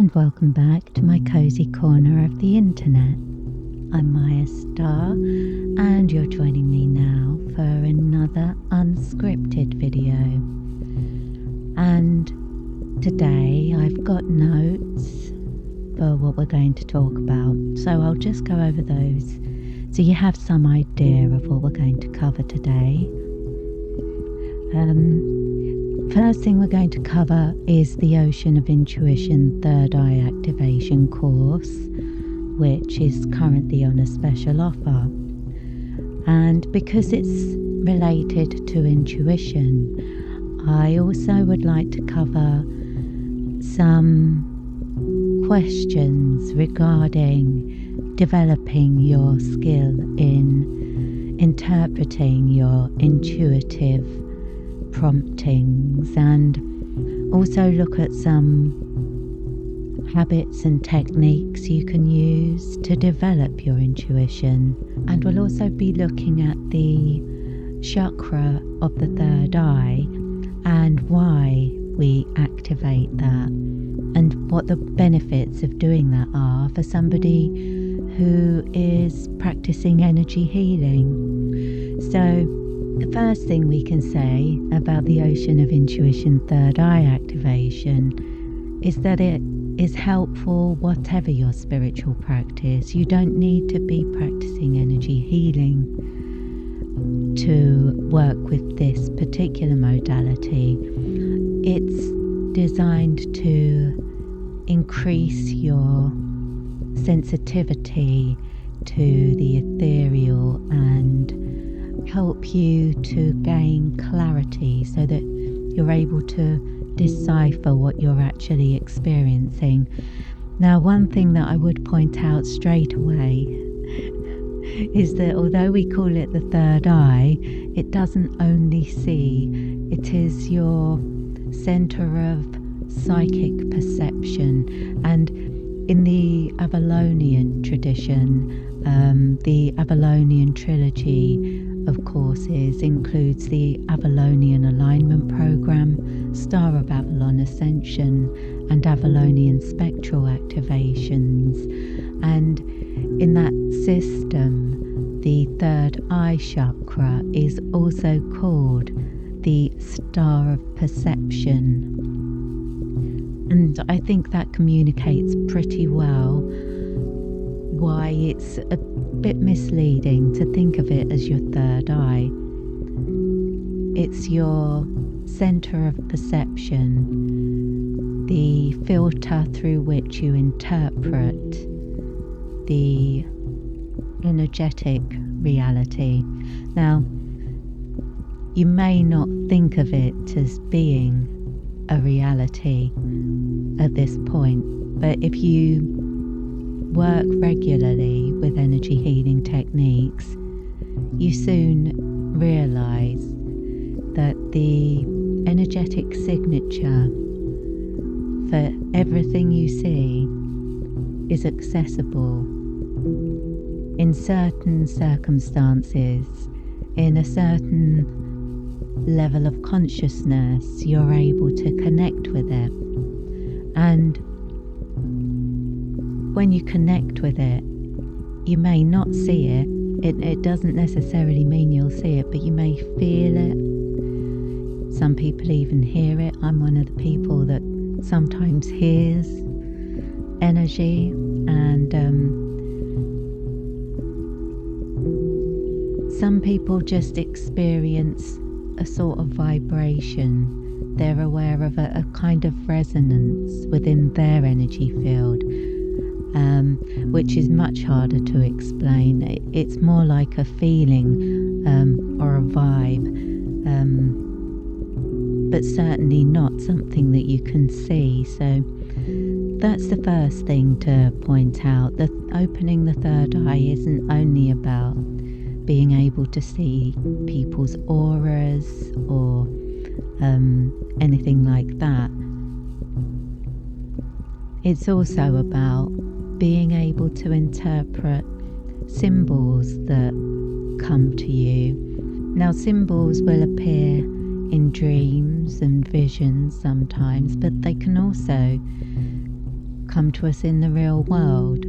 and welcome back to my cozy corner of the internet. I'm Mayastar, and you're joining me now for another unscripted video. And today I've got notes for what we're going to talk about, so I'll just go over those so you have some idea of what we're going to cover today. First thing we're going to cover is the Ocean of Intuition Third Eye Activation course, which is currently on a special offer. And because it's related to intuition, I also would like to cover some questions regarding developing your skill in interpreting your intuitive promptings, and also look at some habits and techniques you can use to develop your intuition. And we'll also be looking at the chakra of the third eye and why we activate that and what the benefits of doing that are for somebody who is practicing energy healing. So the first thing we can say about the Ocean of Intuition Third Eye Activation is that it is helpful whatever your spiritual practice. You don't need to be practicing energy healing to work with this particular modality. It's designed to increase your sensitivity to the ethereal and help you to gain clarity so that you're able to decipher what you're actually experiencing. Now, one thing that I would point out straight away is that although we call it the third eye, it doesn't only see, it is your center of psychic perception. And in the Avalonian tradition, the Avalonian trilogy of courses includes the Avalonian Alignment Program, Star of Avalon Ascension, and Avalonian Spectral Activations. And in that system, the third eye chakra is also called the Star of Perception. And I think that communicates pretty well why it's a bit misleading to think of it as your third eye. It's your center of perception, the filter through which you interpret the energetic reality. Now, you may not think of it as being a reality at this point, but if you work regularly with energy healing techniques, you soon realize that the energetic signature for everything you see is accessible in certain circumstances, in a certain level of consciousness. You're able to connect with it, and when you connect with it, you may not see it. It doesn't necessarily mean you'll see it, but you may feel it. Some people even hear it. I'm one of the people that sometimes hears energy, and some people just experience a sort of vibration. They're aware of a kind of resonance within their energy field, which is much harder to explain. It's more like a feeling or a vibe, but certainly not something that you can see. So that's the first thing to point out. That opening the third eye isn't only about being able to see people's auras or anything like that. It's also about being able to interpret symbols that come to you. Now, symbols will appear in dreams and visions sometimes, but they can also come to us in the real world.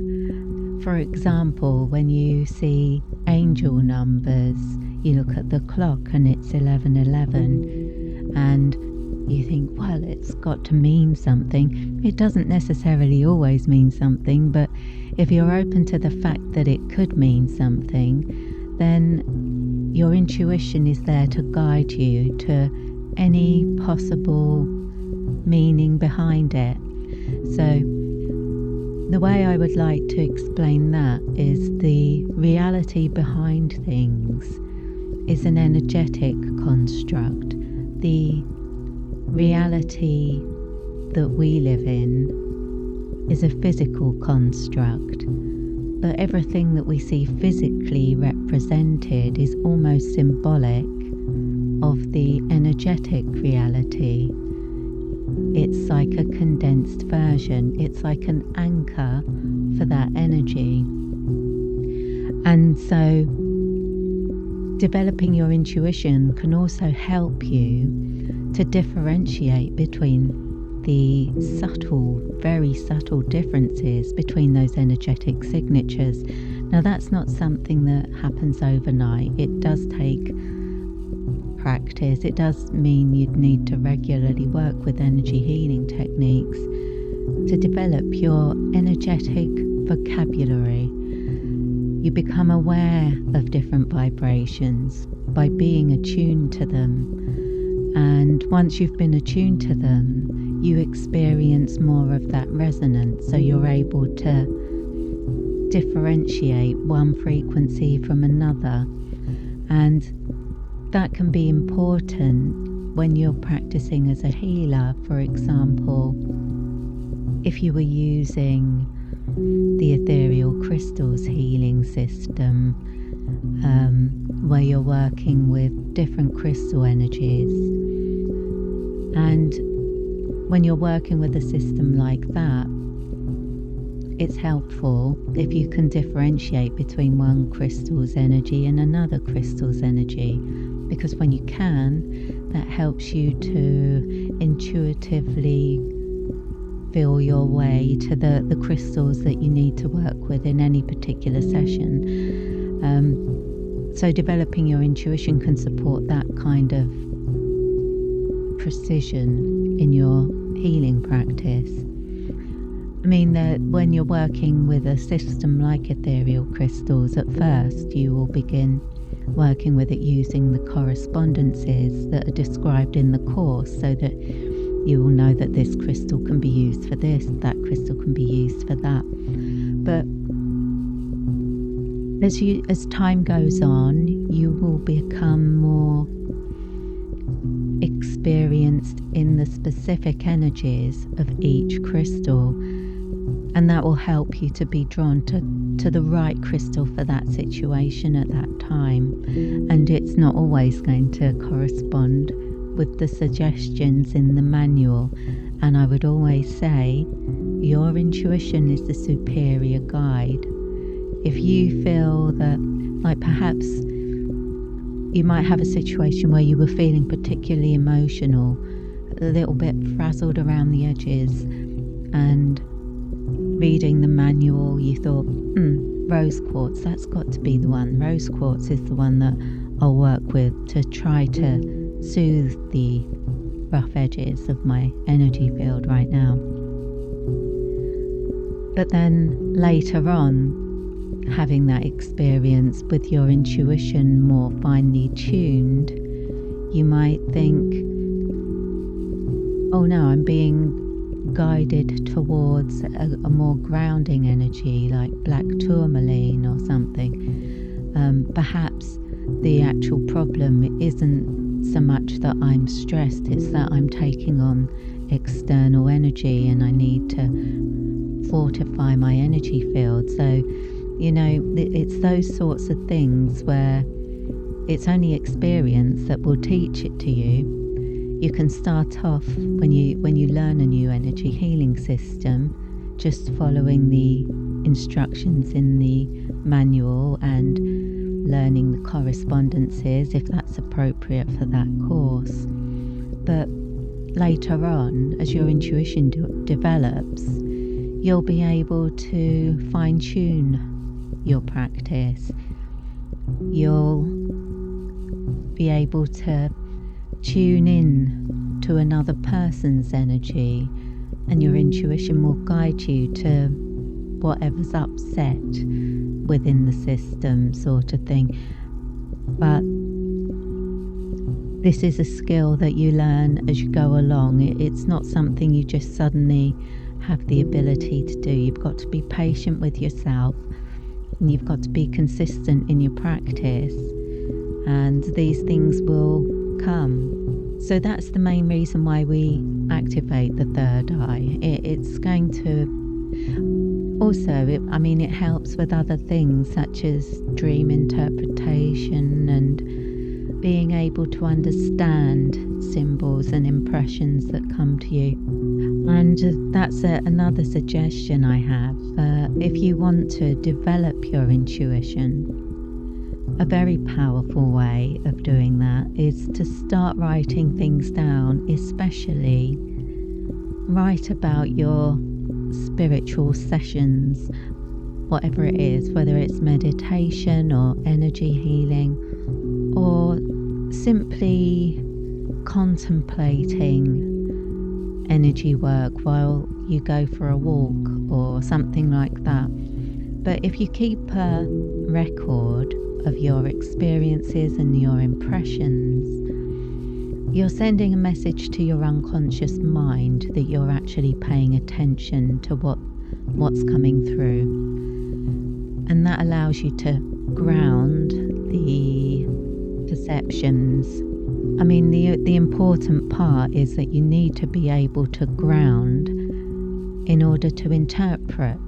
For example, when you see angel numbers, you look at the clock and it's 11:11, and you think, well, it's got to mean something. It doesn't necessarily always mean something, but if you're open to the fact that it could mean something, then your intuition is there to guide you to any possible meaning behind it. So the way I would like to explain that is the reality behind things is an energetic construct. The reality that we live in is a physical construct, but everything that we see physically represented is almost symbolic of the energetic reality. It's like a condensed version. It's like an anchor for that energy. And so developing your intuition can also help you to differentiate between the subtle, very subtle differences between those energetic signatures. Now, that's not something that happens overnight. It does take practice. It does mean you'd need to regularly work with energy healing techniques to develop your energetic vocabulary. You become aware of different vibrations by being attuned to them. And once you've been attuned to them, you experience more of that resonance. So you're able to differentiate one frequency from another. And that can be important when you're practicing as a healer. For example, if you were using the ethereal crystals healing system, where you're working with different crystal energies, and when you're working with a system like that, it's helpful if you can differentiate between one crystal's energy and another crystal's energy, because when you can, that helps you to intuitively feel your way to the crystals that you need to work with in any particular session. So developing your intuition can support that kind of precision in your healing practice. I mean that when you're working with a system like ethereal crystals, at first you will begin working with it using the correspondences that are described in the course, so that you will know that this crystal can be used for this, that crystal can be used for that. But as time goes on, you will become more experienced in the specific energies of each crystal, and that will help you to be drawn to the right crystal for that situation at that time. And it's not always going to correspond with the suggestions in the manual. And I would always say your intuition is the superior guide. If you feel that, like, perhaps you might have a situation where you were feeling particularly emotional, a little bit frazzled around the edges, and reading the manual you thought, rose quartz, that's got to be the one. Rose quartz is the one that I'll work with to try to soothe the rough edges of my energy field right now. But then later on, having that experience with your intuition more finely tuned, you might think, oh no, I'm being guided towards a more grounding energy, like black tourmaline or something. Perhaps the actual problem isn't so much that I'm stressed, it's that I'm taking on external energy and I need to fortify my energy field. So, it's those sorts of things where it's only experience that will teach it to you. You can start off when you learn a new energy healing system, just following the instructions in the manual and learning the correspondences if that's appropriate for that course. But later on, as your intuition develops, you'll be able to fine-tune your practice. You'll be able to tune in to another person's energy, and your intuition will guide you to whatever's upset within the system, sort of thing. But this is a skill that you learn as you go along. It's not something you just suddenly have the ability to do. You've got to be patient with yourself, and you've got to be consistent in your practice, and these things will come. So that's the main reason why we activate the third eye. It's going to also, it helps with other things such as dream interpretation and being able to understand symbols and impressions that come to you. And that's another suggestion I have. If you want to develop your intuition, a very powerful way of doing that is to start writing things down, especially write about your spiritual sessions, whatever it is, whether it's meditation or energy healing, or simply contemplating energy work while you go for a walk or something like that. But if you keep a record of your experiences and your impressions, you're sending a message to your unconscious mind that you're actually paying attention to what's coming through. And that allows you to ground the perceptions. The important part is that you need to be able to ground in order to interpret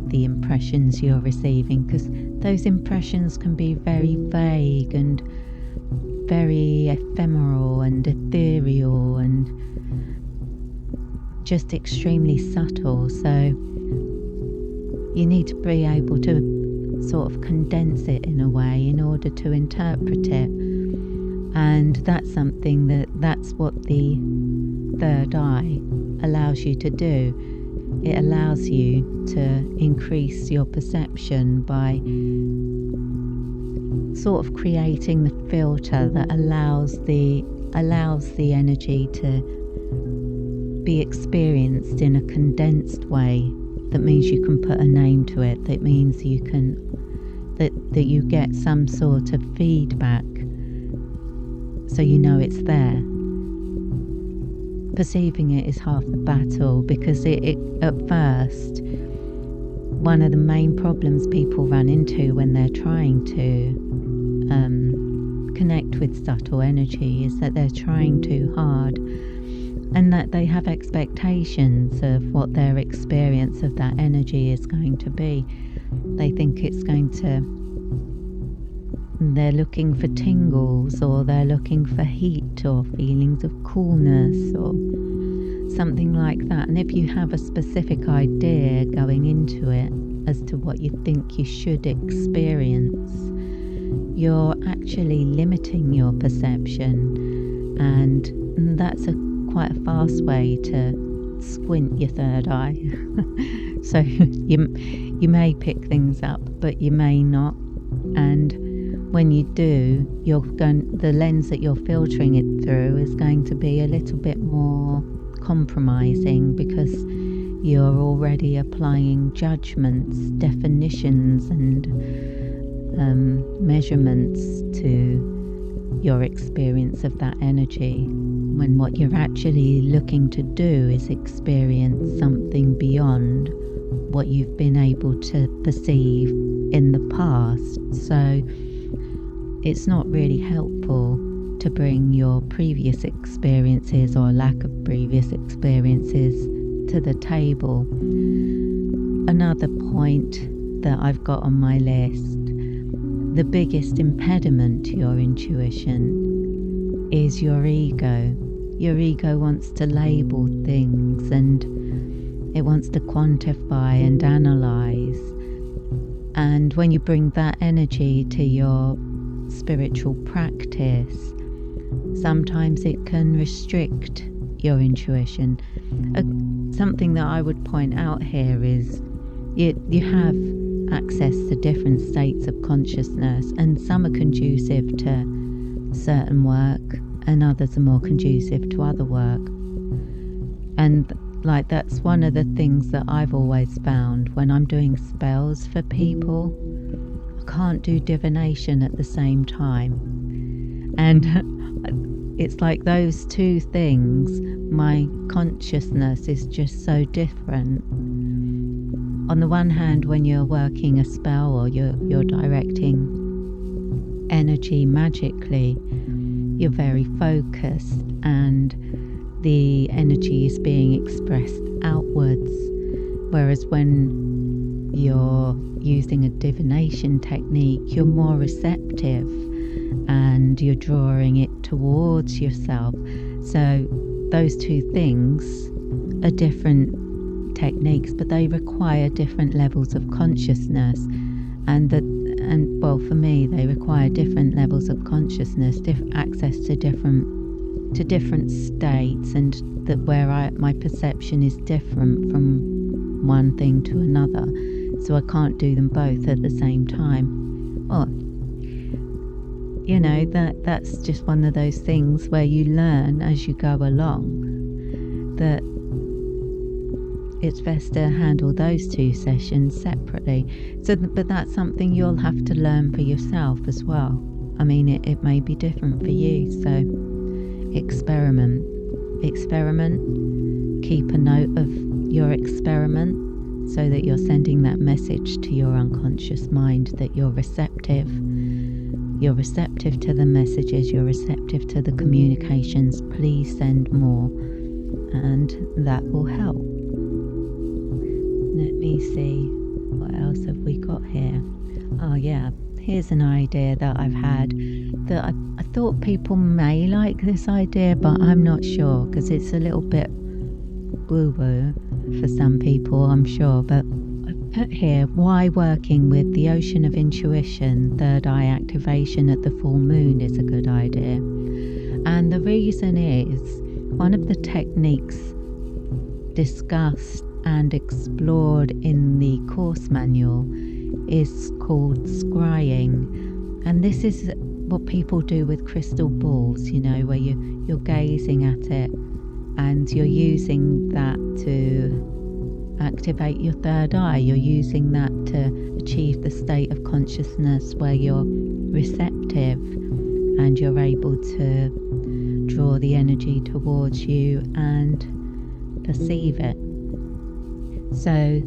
the impressions you're receiving, because those impressions can be very vague and very ephemeral and ethereal and just extremely subtle. So you need to be able to sort of condense it in a way in order to interpret it. And that's something that's what the third eye allows you to do. It allows you to increase your perception by sort of creating the filter that allows the energy to be experienced in a condensed way. That means you can put a name to it. That means you can that you get some sort of feedback, so you know it's there. Perceiving it is half the battle, because it at first, one of the main problems people run into when they're trying to connect with subtle energy is that they're trying too hard, and that they have expectations of what their experience of that energy is going to be. They think they're looking for tingles, or they're looking for heat or feelings of coolness or something like that. And if you have a specific idea going into it as to what you think you should experience, you're actually limiting your perception, and that's quite a fast way to squint your third eye. So you may pick things up, but you may not. And when you do, the lens that you're filtering it through is going to be a little bit more compromising, because you're already applying judgments, definitions, and measurements to your experience of that energy, when what you're actually looking to do is experience something beyond what you've been able to perceive in the past. So it's not really helpful to bring your previous experiences or lack of previous experiences to the table. Another point that I've got on my list, the biggest impediment to your intuition is your ego. Your ego wants to label things, and it wants to quantify and analyze. And when you bring that energy to your spiritual practice, sometimes it can restrict your intuition. something that I would point out here is you have access to different states of consciousness, and some are conducive to certain work and others are more conducive to other work. And like, that's one of the things that I've always found when I'm doing spells for people. I can't do divination at the same time, and it's like those two things, my consciousness is just so different. On the one hand, when you're working a spell or you're directing energy magically, you're very focused and the energy is being expressed outwards. Whereas when you're using a divination technique, you're more receptive and you're drawing it towards yourself. So those two things are different techniques, but they require different levels of consciousness, and well, for me, they require different levels of consciousness, access to different states, and that where my perception is different from one thing to another, so I can't do them both at the same time. Or that's just one of those things where you learn as you go along that it's best to handle those two sessions separately. But that's something you'll have to learn for yourself as well. I mean, it may be different for you, so experiment, keep a note of your experiment so that you're sending that message to your unconscious mind that you're receptive to the messages, you're receptive to the communications. Please send more, and that will help. Let me see, what else have we got here? Oh yeah, here's an idea that I've had that I thought people may like this idea, but I'm not sure because it's a little bit woo-woo for some people, I'm sure. But I put here, why working with the ocean of intuition, third eye activation at the full moon is a good idea. And the reason is, one of the techniques discussed and explored in the course manual is called scrying, and this is what people do with crystal balls, where you're gazing at it and you're using that to activate your third eye. You're using that to achieve the state of consciousness where you're receptive and you're able to draw the energy towards you and perceive it. So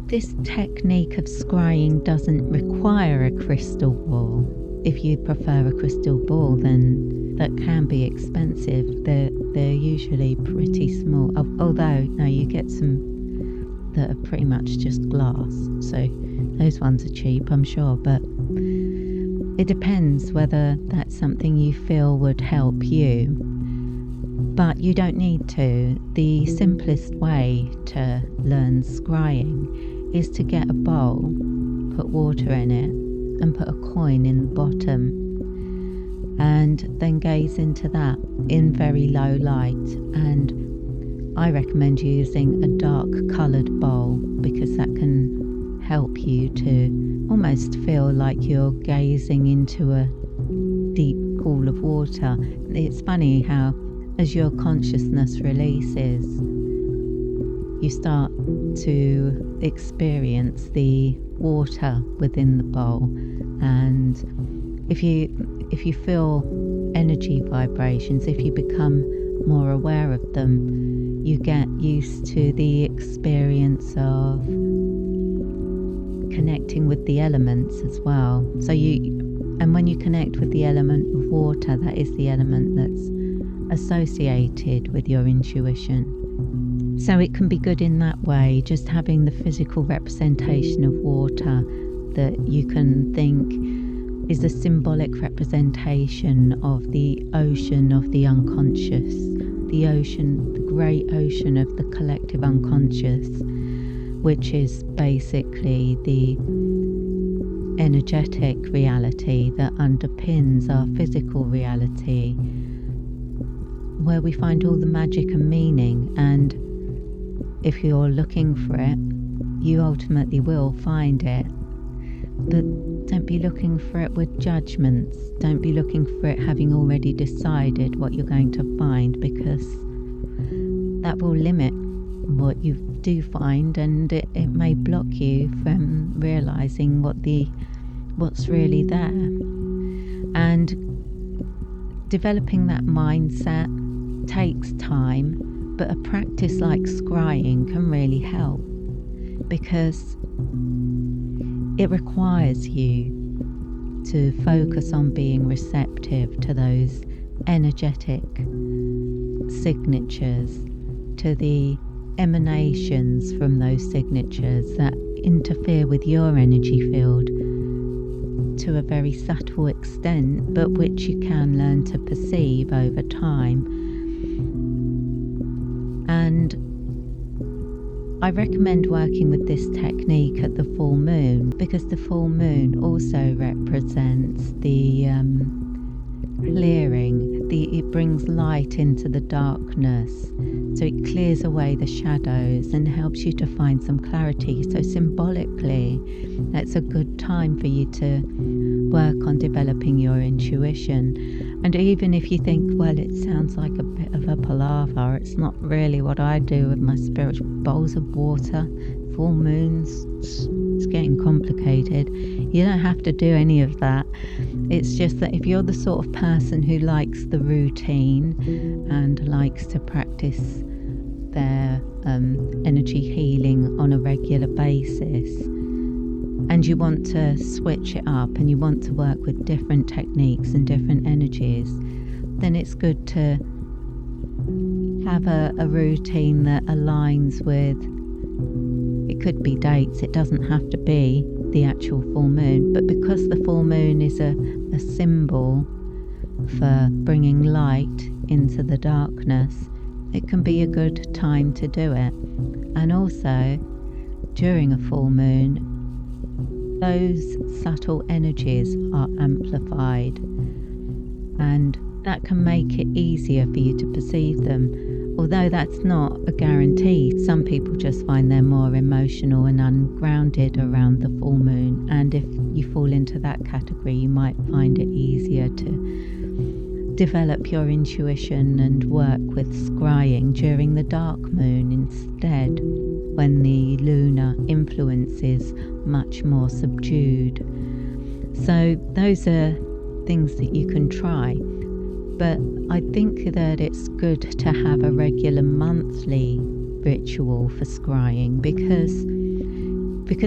this technique of scrying doesn't require a crystal ball. If you prefer a crystal ball, then that can be expensive. They're usually pretty small, although no, you get some that are pretty much just glass, so those ones are cheap, I'm sure. But it depends whether that's something you feel would help you. But you don't need to. The simplest way to learn scrying is to get a bowl, put water in it, and put a coin in the bottom, and then gaze into that in very low light. And I recommend using a dark coloured bowl because that can help you to almost feel like you're gazing into a deep pool of water. It's funny how as your consciousness releases, you start to experience the water within the bowl, and if you feel energy vibrations, if you become more aware of them, you get used to the experience of connecting with the elements as well. And when you connect with the element of water, that is the element that's associated with your intuition. So it can be good in that way, just having the physical representation of water that you can think is a symbolic representation of the ocean of the unconscious, the ocean, the great ocean of the collective unconscious, which is basically the energetic reality that underpins our physical reality, where we find all the magic and meaning, and if you're looking for it, you ultimately will find it. But don't be looking for it with judgments. Don't be looking for it having already decided what you're going to find, because that will limit what you do find, and it may block you from realizing what's really there. And developing that mindset takes time, but a practice like scrying can really help, because it requires you to focus on being receptive to those energetic signatures, to the emanations from those signatures that interfere with your energy field to a very subtle extent, but which you can learn to perceive over time. And I recommend working with this technique at the full moon, because the full moon also represents the clearing. It brings light into the darkness, so it clears away the shadows and helps you to find some clarity. So symbolically, that's a good time for you to work on developing your intuition. And even if you think, well, it sounds like a bit of a palaver, it's not really what I do with my spiritual bowls of water, full moons, it's getting complicated. You don't have to do any of that. It's just that if you're the sort of person who likes the routine and likes to practice their energy healing on a regular basis, and you want to switch it up and you want to work with different techniques and different energies, then it's good to have a routine that aligns with, it could be dates, it doesn't have to be the actual full moon, but because the full moon is a symbol for bringing light into the darkness, it can be a good time to do it. And also, during a full moon, those subtle energies are amplified, and that can make it easier for you to perceive them. Although that's not a guarantee, some people just find they're more emotional and ungrounded around the full moon, and if you fall into that category, you might find it easier to develop your intuition and work with scrying during the dark moon instead, when the lunar influence is much more subdued. So those are things that you can try. But I think that it's good to have a regular monthly ritual for scrying, because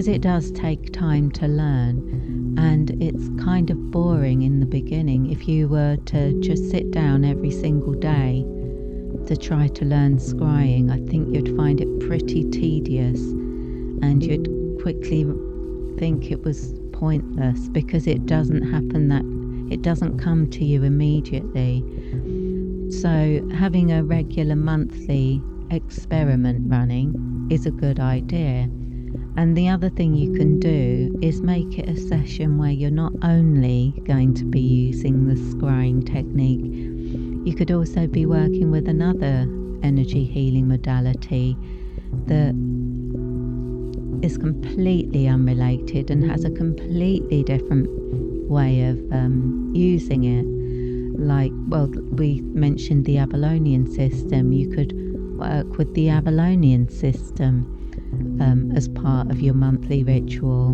it does take time to learn, and it's kind of boring in the beginning. If you were to just sit down every single day to try to learn scrying, I think you'd find it pretty tedious, and you'd quickly think it was pointless, because it doesn't come to you immediately. So having a regular monthly experiment running is a good idea. And the other thing you can do is make it a session where you're not only going to be using the scrying technique, you could also be working with another energy healing modality that is completely unrelated and has a completely different way of using it. Like, well, we mentioned the Avalonian system. You could work with the Avalonian system as part of your monthly ritual,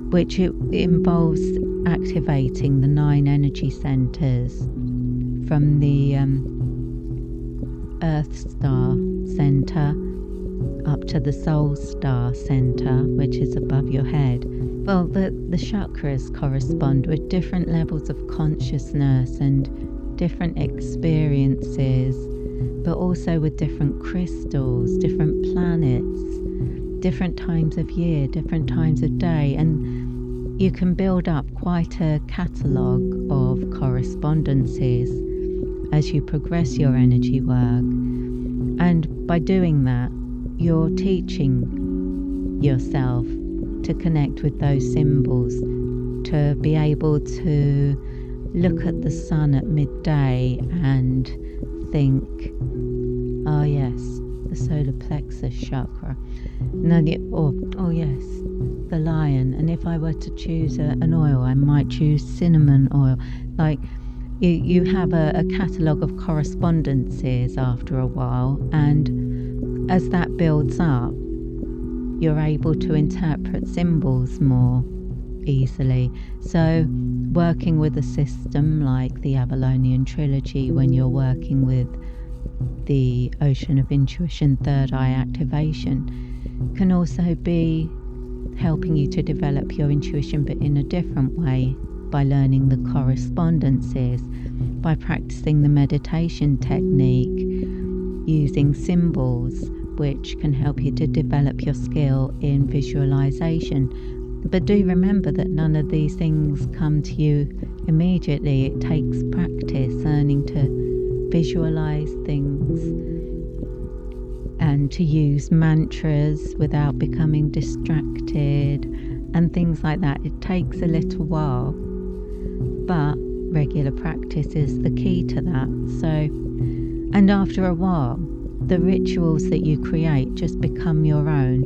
which it involves activating the 9 energy centers from the Earth Star center up to the Soul Star center, which is above your head. Well, the chakras correspond with different levels of consciousness and different experiences, but also with different crystals, different planets, different times of year, different times of day, and you can build up quite a catalogue of correspondences as you progress your energy work. And by doing that, you're teaching yourself to connect with those symbols, to be able to look at the sun at midday and think, oh yes, the solar plexus chakra. No, oh yes, the lion. And if I were to choose an oil, I might choose cinnamon oil. Like, you have a catalogue of correspondences after a while, and as that builds up, you're able to interpret symbols more easily. So working with a system like the Avalonian Trilogy, when you're working with the Ocean of Intuition Third Eye activation, can also be helping you to develop your intuition, but in a different way, by learning the correspondences, by practicing the meditation technique, using symbols, which can help you to develop your skill in visualization. But do remember that none of these things come to you immediately. It takes practice, learning to visualize things and to use mantras without becoming distracted and things like that. It takes a little while, but regular practice is the key to that. So, and after a while, the rituals that you create just become your own,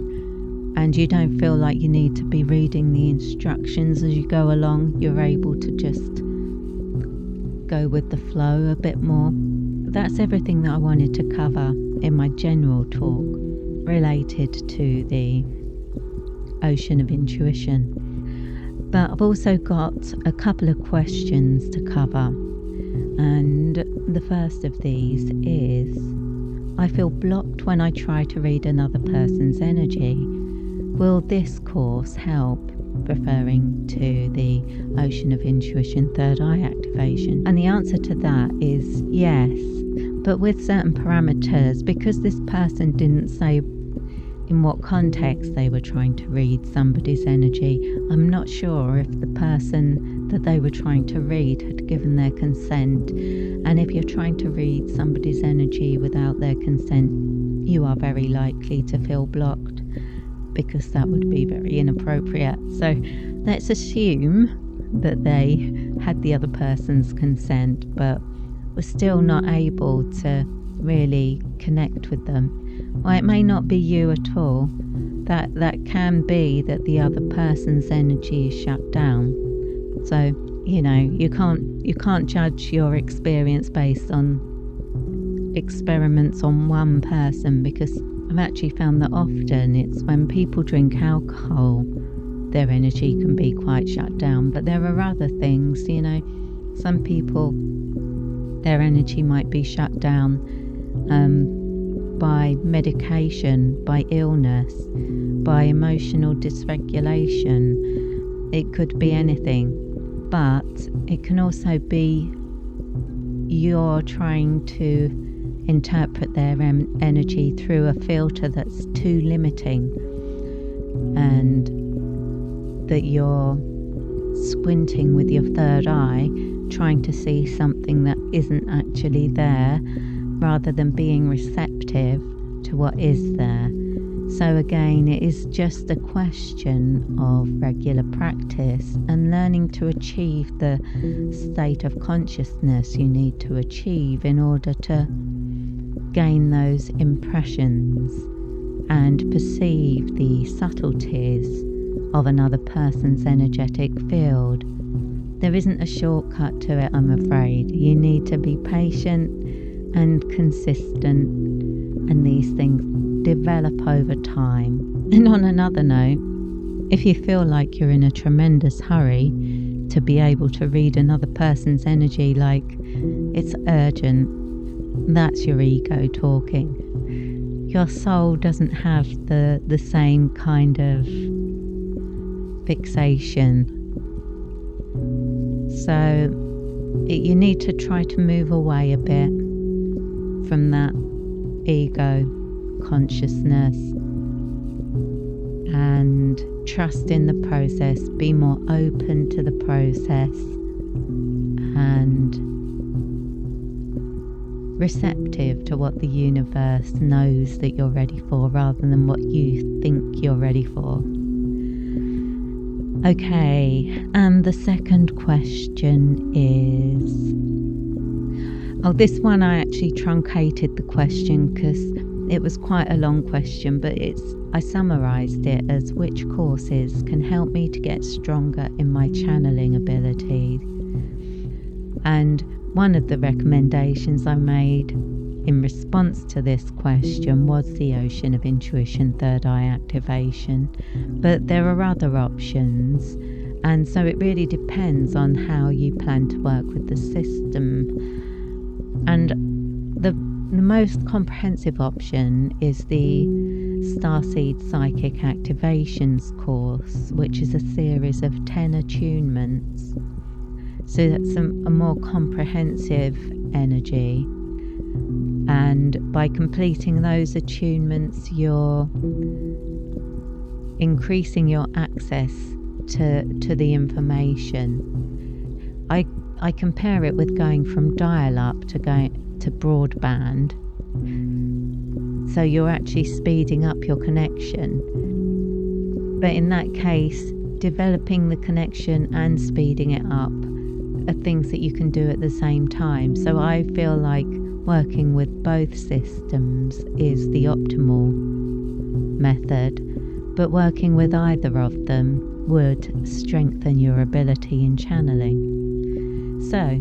and you don't feel like you need to be reading the instructions as you go along. You're able to just go with the flow a bit more. That's everything that I wanted to cover in my general talk related to the Ocean of Intuition. But I've also got a couple of questions to cover. And the first of these is, I feel blocked when I try to read another person's energy. Will this course help? Referring to the Ocean of Intuition Third Eye activation. And the answer to that is yes, but with certain parameters, because this person didn't say in what context they were trying to read somebody's energy. I'm not sure if the person that they were trying to read had given their consent. And if you're trying to read somebody's energy without their consent, you are very likely to feel blocked, because that would be very inappropriate. So let's assume that they had the other person's consent, but were still not able to really connect with them. Or it may not be you at all. That can be that the other person's energy is shut down. So, you can't judge your experience based on experiments on one person, because I've actually found that often it's when people drink alcohol, their energy can be quite shut down. But there are other things, some people, their energy might be shut down by medication, by illness, by emotional dysregulation. It could be anything, but it can also be you're trying to interpret their energy through a filter that's too limiting, and that you're squinting with your third eye, trying to see something that isn't actually there, rather than being receptive to what is there. So again, it is just a question of regular practice and learning to achieve the state of consciousness you need to achieve in order to gain those impressions and perceive the subtleties of another person's energetic field. There isn't a shortcut to it, I'm afraid. You need to be patient and consistent, and these things develop over time. And on another note, if you feel like you're in a tremendous hurry to be able to read another person's energy, like it's urgent, that's your ego talking. Your soul doesn't have the same kind of fixation. So you need to try to move away a bit from that ego consciousness and trust in the process. Be more open to the process and receptive to what the universe knows that you're ready for, rather than what you think you're ready for. Okay, and the second question is, Oh, this one I actually truncated the question because it was quite a long question, but I summarised it as which courses can help me to get stronger in my channeling ability. And one of the recommendations I made in response to this question was the Ocean of Intuition Third Eye Activation, but there are other options, and so it really depends on how you plan to work with the system. And the most comprehensive option is the Starseed Psychic Activations course, which is a series of 10 attunements. So that's a more comprehensive energy. And by completing those attunements, you're increasing your access to the information. I compare it with going from dial-up to broadband. So you're actually speeding up your connection. But in that case, developing the connection and speeding it up are things that you can do at the same time. So I feel like working with both systems is the optimal method, but working with either of them would strengthen your ability in channeling. So,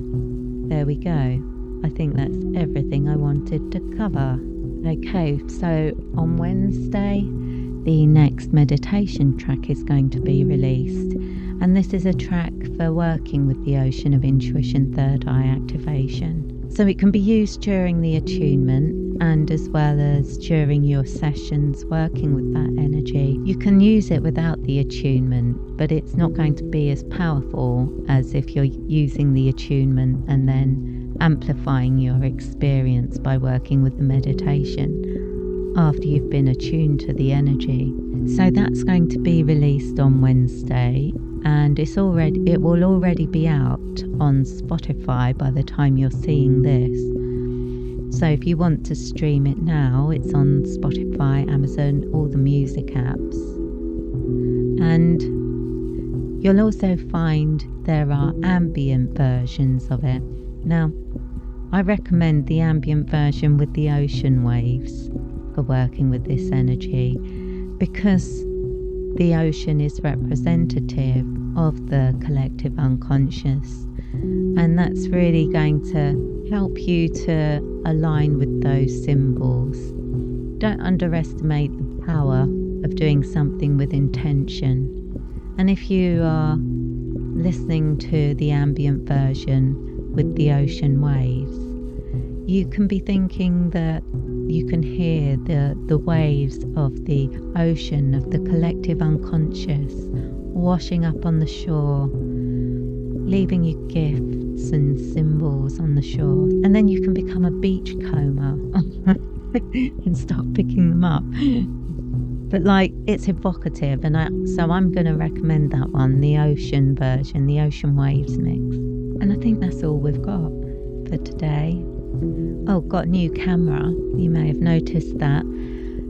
there we go. I think that's everything I wanted to cover. Okay, so on Wednesday, the next meditation track is going to be released, and this is a track for working with the Ocean of Intuition Third Eye Activation. So it can be used during the attunement and as well as during your sessions working with that energy. You can use it without the attunement, but it's not going to be as powerful as if you're using the attunement and then amplifying your experience by working with the meditation after you've been attuned to the energy. So that's going to be released on Wednesday, and it will already be out on Spotify by the time you're seeing this. So if you want to stream it now, it's on Spotify, Amazon, all the music apps. And you'll also find there are ambient versions of it. Now, I recommend the ambient version with the ocean waves for working with this energy, because the ocean is representative of the collective unconscious, and that's really going to help you to align with those symbols. Don't underestimate the power of doing something with intention. And if you are listening to the ambient version with the ocean waves, you can be thinking that you can hear the waves of the ocean, of the collective unconscious, washing up on the shore, leaving you gifts and symbols on the shore. And then you can become a beachcomber and start picking them up. But it's evocative, and so I'm going to recommend that one, the ocean version, the ocean waves mix. And I think that's all we've got for today. Oh, got a new camera. You may have noticed that.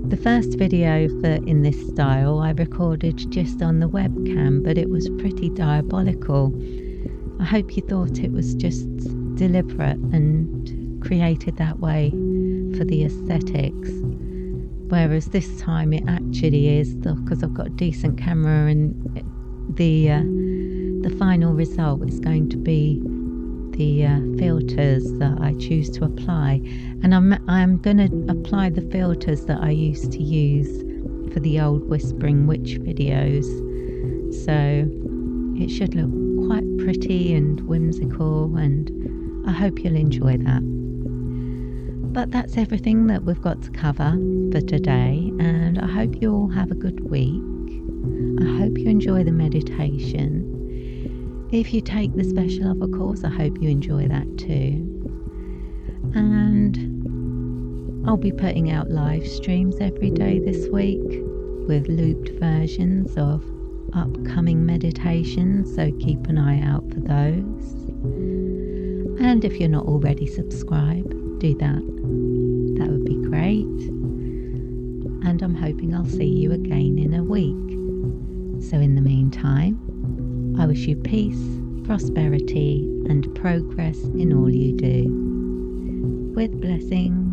The first video in this style I recorded just on the webcam, but it was pretty diabolical. I hope you thought it was just deliberate and created that way for the aesthetics. Whereas this time it actually is, because I've got a decent camera, and the final result is going to be the filters that I choose to apply, and I'm going to apply the filters that I used to use for the old Whispering Witch videos, so it should look quite pretty and whimsical, and I hope you'll enjoy that. But that's everything that we've got to cover for today, and I hope you all have a good week. I hope you enjoy the meditation. If you take the Special Offer course, I hope you enjoy that too. And I'll be putting out live streams every day this week with looped versions of upcoming meditations, so keep an eye out for those. And if you're not already subscribed, do that. That would be great. And I'm hoping I'll see you again in a week. So in the meantime, I wish you peace, prosperity, and progress in all you do. with blessings.